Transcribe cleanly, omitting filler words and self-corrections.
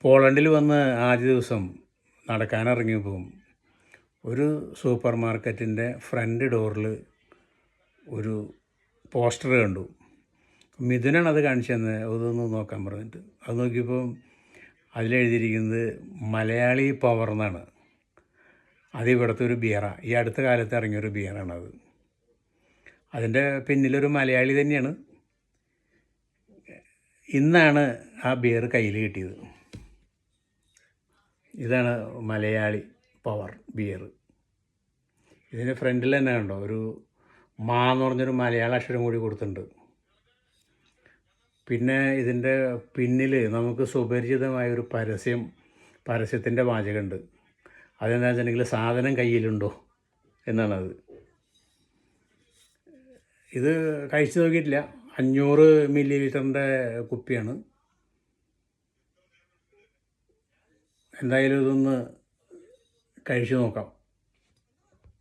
പോളണ്ടിൽ വന്ന് ആദ്യ ദിവസം നടക്കാനിറങ്ങിയപ്പോൾ ഒരു സൂപ്പർ മാർക്കറ്റിൻ്റെ ഫ്രണ്ട് ഡോറിൽ ഒരു പോസ്റ്റർ കണ്ടു. മിഥുനാണ് അത് കാണിച്ചു തന്നെ, അതൊന്ന് നോക്കാൻ പറഞ്ഞിട്ട്. അത് നോക്കിയപ്പോൾ അതിലെഴുതിയിരിക്കുന്നത് മലയാളി പവർ എന്നാണ്. അത് ഇവിടുത്തെ ഒരു ബിയറാണ്, ഈ അടുത്ത കാലത്ത് ഇറങ്ങിയൊരു ബിയറാണത്. അതിൻ്റെ പിന്നിലൊരു മലയാളി തന്നെയാണ്. ഇന്നാണ് ആ ബിയർ കയ്യിൽ കിട്ടിയത്. ഇതാണ് മലയാളി പവർ ബിയർ. ഇതിൻ്റെ ഫ്രണ്ടിൽ തന്നെ കണ്ടോ ഒരു മാ എന്ന് പറഞ്ഞൊരു മലയാള അക്ഷരം കൂടി കൊടുത്തിട്ടുണ്ട്. പിന്നെ ഇതിൻ്റെ പിന്നിൽ നമുക്ക് സുപരിചിതമായൊരു പരസ്യത്തിൻ്റെ വാചകമുണ്ട്. അതെന്താ വെച്ചിട്ടുണ്ടെങ്കിൽ സാധനം കയ്യിലുണ്ടോ എന്നാണത്. ഇത് കഴിച്ചു നോക്കിയിട്ടില്ല. 500 മില്ലി ലിറ്ററിൻ്റെ കുപ്പിയാണ്. എന്തായാലും ഇതൊന്ന് കഴിച്ചു നോക്കാം.